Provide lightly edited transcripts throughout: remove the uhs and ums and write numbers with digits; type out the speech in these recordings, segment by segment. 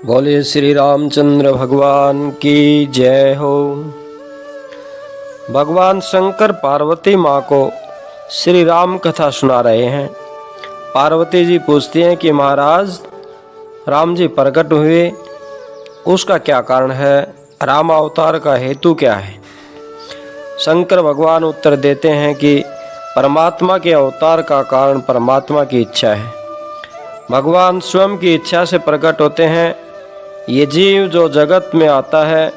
बोले श्री रामचंद्र भगवान की जय हो। भगवान शंकर पार्वती माँ को श्री राम कथा सुना रहे हैं। पार्वती जी पूछती हैं कि महाराज राम जी प्रकट हुए, उसका क्या कारण है, राम अवतार का हेतु क्या है। शंकर भगवान उत्तर देते हैं कि परमात्मा के अवतार का कारण परमात्मा की इच्छा है। भगवान स्वयं की इच्छा से प्रकट होते हैं। ये जीव जो जगत में आता है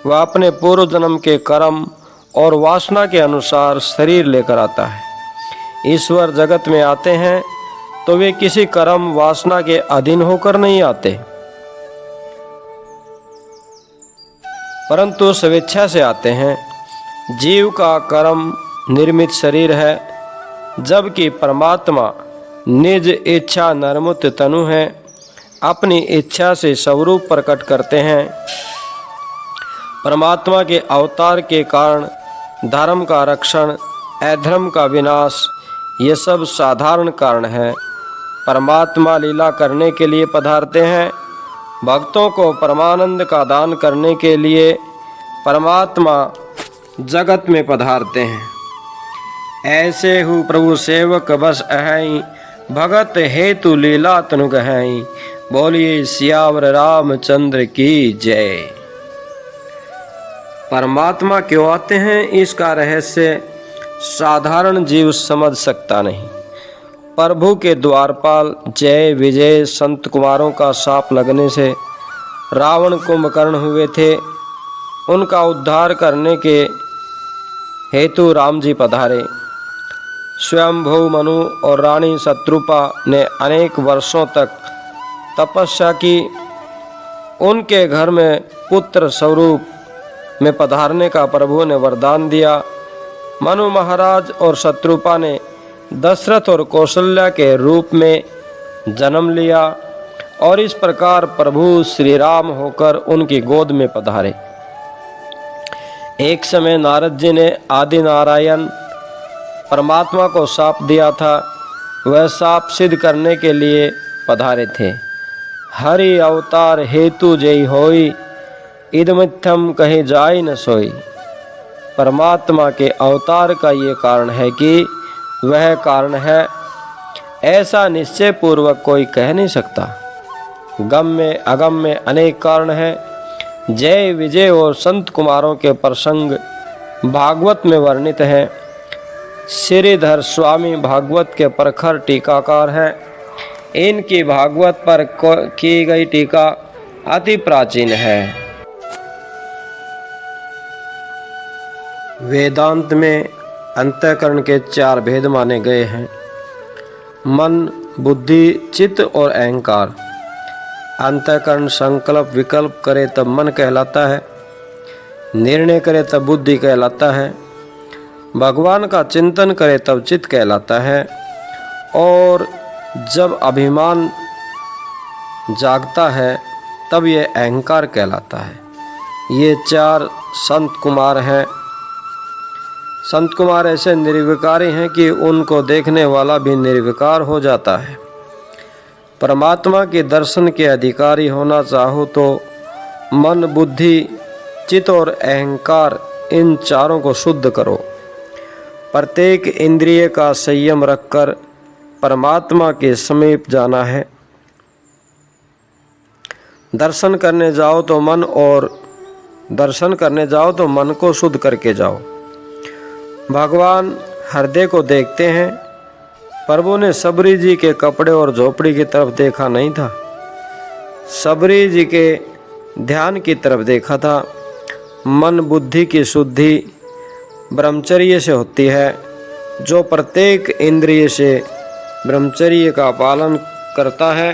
वह अपने पूर्व जन्म के कर्म और वासना के अनुसार शरीर लेकर आता है। ईश्वर जगत में आते हैं तो वे किसी कर्म वासना के अधीन होकर नहीं आते, परंतु स्वेच्छा से आते हैं। जीव का कर्म निर्मित शरीर है, जबकि परमात्मा निज इच्छा निर्मित तनु है। अपनी इच्छा से स्वरूप प्रकट करते हैं। परमात्मा के अवतार के कारण धर्म का रक्षण, अधर्म का विनाश, ये सब साधारण कारण है। परमात्मा लीला करने के लिए पधारते हैं। भक्तों को परमानंद का दान करने के लिए परमात्मा जगत में पधारते हैं। ऐसे हु प्रभु सेवक बस अहै, भगत हेतु लीला तनु गहै। बोलिए सियावर रामचंद्र की जय। परमात्मा क्यों आते हैं, इसका रहस्य साधारण जीव समझ सकता नहीं। प्रभु के द्वारपाल जय विजय संत कुमारों का शाप लगने से रावण कुंभकर्ण हुए थे। उनका उद्धार करने के हेतु राम जी पधारे। स्वयंभू मनु और रानी शत्रुपा ने अनेक वर्षों तक तपस्या की। उनके घर में पुत्र स्वरूप में पधारने का प्रभु ने वरदान दिया। मनु महाराज और शत्रुपा ने दशरथ और कौशल्या के रूप में जन्म लिया और इस प्रकार प्रभु श्री राम होकर उनकी गोद में पधारे। एक समय नारद जी ने आदि नारायण परमात्मा को शाप दिया था। वह शाप सिद्ध करने के लिए पधारे थे। हरि अवतार हेतु जय होई, इदमिथ्यम कहे जाय न सोई। परमात्मा के अवतार का ये कारण है कि वह कारण है, ऐसा निश्चय पूर्वक कोई कह नहीं सकता। गम में अगम में अनेक कारण हैं। जय विजय और संत कुमारों के प्रसंग भागवत में वर्णित हैं। श्रीधर स्वामी भागवत के प्रखर टीकाकार हैं। इनकी भागवत पर की गई टीका अति प्राचीन है। वेदांत में अंतःकरण के 4 भेद माने गए हैं: मन, बुद्धि, चित्त और अहंकार। अंतःकरण संकल्प विकल्प करे तब मन कहलाता है, निर्णय करे तब बुद्धि कहलाता है, भगवान का चिंतन करे तब चित्त कहलाता है, और जब अभिमान जागता है तब ये अहंकार कहलाता है। ये 4 संत कुमार हैं। संत कुमार ऐसे निर्विकारी हैं कि उनको देखने वाला भी निर्विकार हो जाता है। परमात्मा के दर्शन के अधिकारी होना चाहो तो मन, बुद्धि, चित्त और अहंकार, इन चारों को शुद्ध करो। प्रत्येक इंद्रिय का संयम रखकर परमात्मा के समीप जाना है। दर्शन करने जाओ तो मन को शुद्ध करके जाओ। भगवान हृदय को देखते हैं। प्रभु ने सबरी जी के कपड़े और झोपड़ी की तरफ देखा नहीं था, सबरी जी के ध्यान की तरफ देखा था। मन बुद्धि की शुद्धि ब्रह्मचर्य से होती है। जो प्रत्येक इंद्रिय से ब्रह्मचर्य का पालन करता है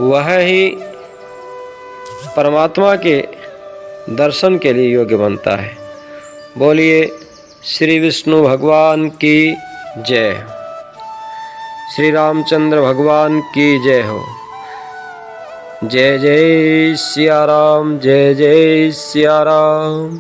वह ही परमात्मा के दर्शन के लिए योग्य बनता है। बोलिए श्री विष्णु भगवान की जय। श्री रामचंद्र भगवान की जय हो। जय जय सिया राम, जय जय सिया राम।